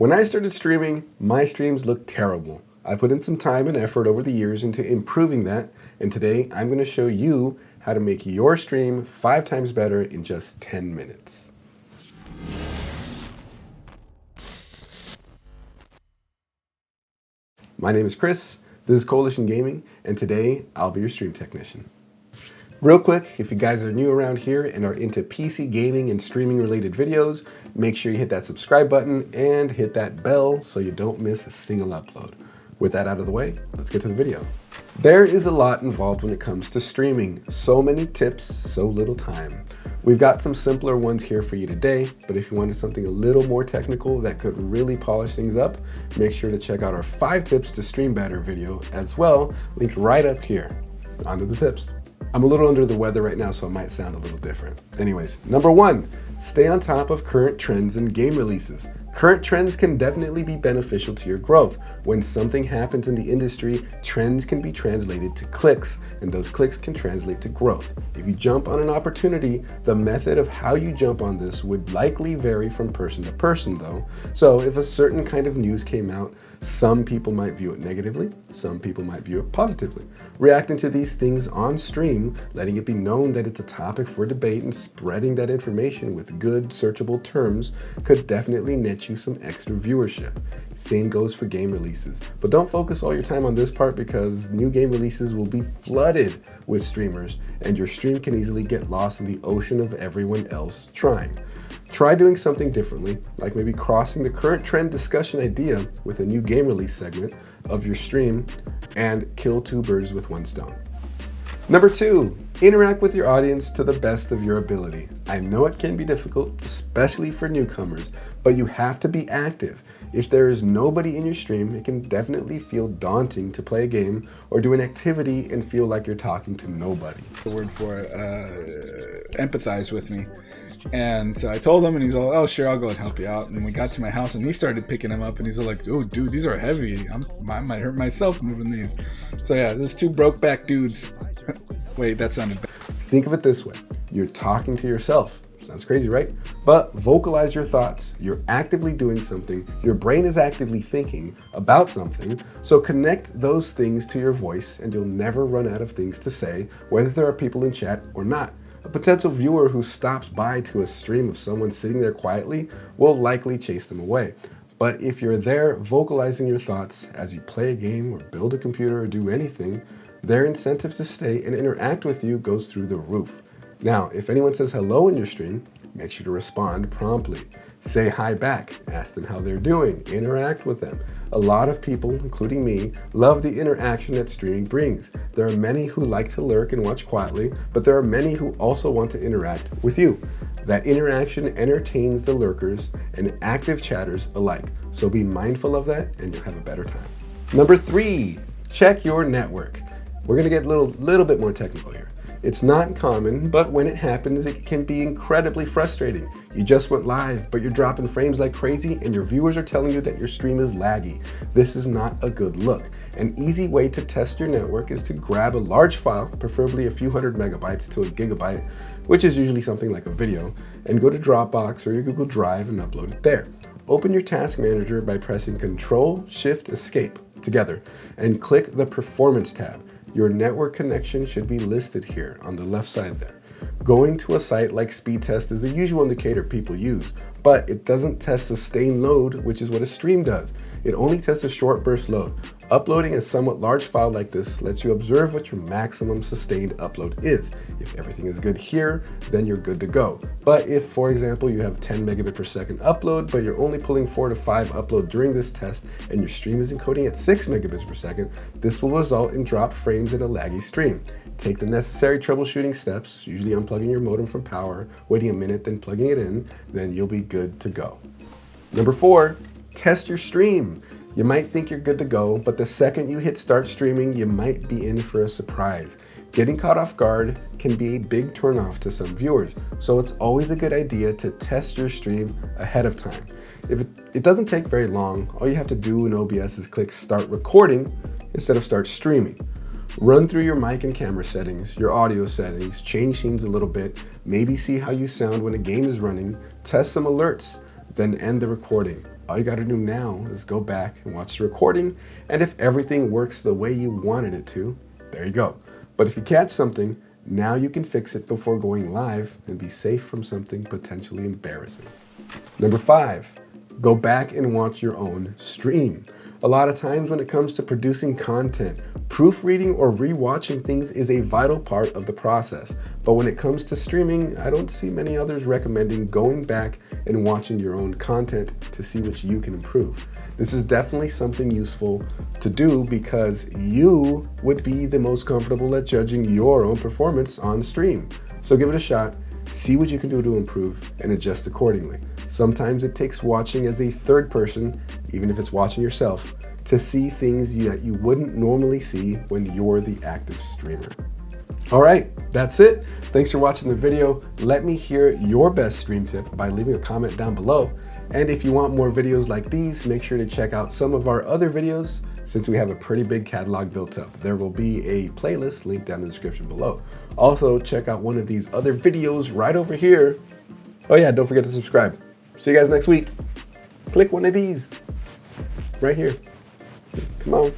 When I started streaming, my streams looked terrible. I put in some time and effort over the years into improving that, and today I'm going to show you how to make your stream 5 times better in just 10 minutes. My name is Chris, this is Coalition Gaming, and today I'll be your stream technician. Real quick, if you guys are new around here and are into PC gaming and streaming related videos, make sure you hit that subscribe button and hit that bell so you don't miss a single upload. With that out of the way, let's get to the video. There is a lot involved when it comes to streaming. So many tips, so little time. We've got some simpler ones here for you today, but if you wanted something a little more technical that could really polish things up, make sure to check out our 5 tips to stream better video as well, linked right up here. On to the tips. I'm a little under the weather right now, so it might sound a little different. Anyways, number 1, stay on top of current trends and game releases. Current trends can definitely be beneficial to your growth. When something happens in the industry, trends can be translated to clicks, and those clicks can translate to growth. If you jump on an opportunity, the method of how you jump on this would likely vary from person to person though. So if a certain kind of news came out, some people might view it negatively, some people might view it positively. Reacting to these things on stream, letting it be known that it's a topic for debate and spreading that information with good searchable terms could definitely net you some extra viewership. Same goes for game releases. But don't focus all your time on this part because new game releases will be flooded with streamers and your stream can easily get lost in the ocean of everyone else trying. Try doing something differently, like maybe crossing the current trend discussion idea with a new game release segment of your stream and kill 2 birds with 1 stone. Number 2, interact with your audience to the best of your ability. I know it can be difficult, especially for newcomers, but you have to be active. If there is nobody in your stream, it can definitely feel daunting to play a game or do an activity and feel like you're talking to nobody. The word for it, empathize with me. And so I told him, and he's all, oh, sure, I'll go and help you out. And we got to my house, and he started picking them up, and he's all like, oh, dude, these are heavy. I might hurt myself moving these. So yeah, there's 2 broke back dudes. Wait, that sounded bad. Think of it this way. You're talking to yourself. Sounds crazy, right? But vocalize your thoughts. You're actively doing something. Your brain is actively thinking about something. So connect those things to your voice, and you'll never run out of things to say, whether there are people in chat or not. A potential viewer who stops by to a stream of someone sitting there quietly will likely chase them away. But if you're there vocalizing your thoughts as you play a game or build a computer or do anything, their incentive to stay and interact with you goes through the roof. Now, if anyone says hello in your stream, make sure to respond promptly. Say hi back, ask them how they're doing, interact with them. A lot of people, including me, love the interaction that streaming brings. There are many who like to lurk and watch quietly, but there are many who also want to interact with you. That interaction entertains the lurkers and active chatters alike. So be mindful of that and you'll have a better time. Number 3, check your network. We're gonna get a little bit more technical here. It's not common, but when it happens, it can be incredibly frustrating. You just went live, but you're dropping frames like crazy and your viewers are telling you that your stream is laggy. This is not a good look. An easy way to test your network is to grab a large file, preferably a few hundred megabytes to a gigabyte, which is usually something like a video, and go to Dropbox or your Google Drive and upload it there. Open your task manager by pressing Control-Shift-Escape together and click the Performance tab. Your network connection should be listed here on the left side there. Going to a site like Speedtest is the usual indicator people use, but it doesn't test sustained load, which is what a stream does. It only tests a short burst load. Uploading a somewhat large file like this lets you observe what your maximum sustained upload is. If everything is good here, then you're good to go. But if, for example, you have 10 megabit per second upload, but you're only pulling 4 to 5 upload during this test, and your stream is encoding at 6 megabits per second, this will result in dropped frames and a laggy stream. Take the necessary troubleshooting steps, usually unplugging your modem from power, waiting a minute, then plugging it in, then you'll be good to go. Number 4, test your stream. You might think you're good to go, but the second you hit start streaming, you might be in for a surprise. Getting caught off guard can be a big turnoff to some viewers, so it's always a good idea to test your stream ahead of time. If it doesn't take very long, all you have to do in OBS is click start recording instead of start streaming. Run through your mic and camera settings, your audio settings, change scenes a little bit, maybe see how you sound when a game is running, test some alerts, then end the recording. All you got to do now is go back and watch the recording, and if everything works the way you wanted it to, there you go. But if you catch something, now you can fix it before going live and be safe from something potentially embarrassing. Number 5, go back and watch your own stream. A lot of times when it comes to producing content, proofreading or rewatching things is a vital part of the process. But when it comes to streaming, I don't see many others recommending going back and watching your own content to see what you can improve. This is definitely something useful to do because you would be the most comfortable at judging your own performance on stream. So give it a shot, see what you can do to improve, and adjust accordingly. Sometimes it takes watching as a third person, even if it's watching yourself, to see things that you wouldn't normally see when you're the active streamer. All right, that's it. Thanks for watching the video. Let me hear your best stream tip by leaving a comment down below. And if you want more videos like these, make sure to check out some of our other videos since we have a pretty big catalog built up. There will be a playlist linked down in the description below. Also, check out one of these other videos right over here. Oh yeah, don't forget to subscribe. See you guys next week. Click one of these right here. Come on.